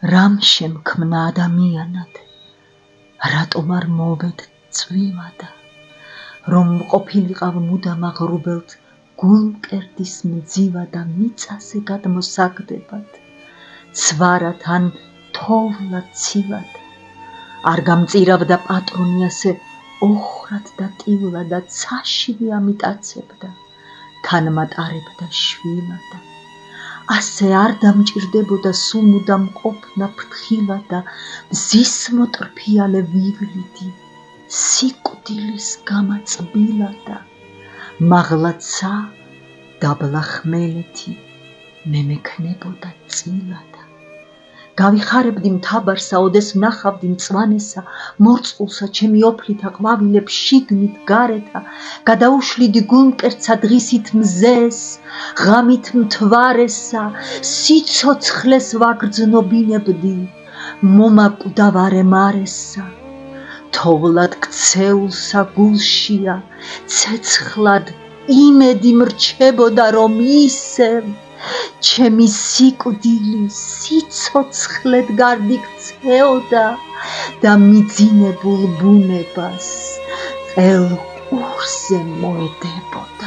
რამ შემქმნა ადამიანად, რატომ არ მოვედ წვიმადა, რომ ყოფილიყავ მუდამ აღრუბელთ გულმკერდის მძივა და მიწაზე გადმოსაგდებად, ცვარად ან თოვლად ცივად, არ გამწირავდა პატრონი ასე ოხრად და ტივლად და ცაშივე ამიტაცებდა, თან მატარებდა შვილადა, ასე არ დამჭირდებოდა სულ მუდამ ყოფნა ფრთხილად და მზის მოტრფიალე ვივლიდი, სიკვდილის გამაწბილადა, მაღლაცა დაბლა ხმელეთი მე მექნებოდა წილადა. გავიხარებდი მთაბარსა, ოდეს ვნახავდი მწვანესა, მორწყულსა ჩემი ოფლითა ყვავილებ შიგნით გარეთა, გადაუშლიდი გულმკერდსა დღისით მზეს, ღამით მთვარესა, სიცოცხლეს ვაგრძნობინებდი, მომაკვდავარე მარესა, თოვლად ქცეულსა გულშია, ცეცხლად იმედი მრჩებოდა, რომ ისევ ჩემი სიკვდილი სიცოცხლედ გარდიქცეოდა და მიძინებულ ბუნებას ყელ ყურზე მოედებოდა.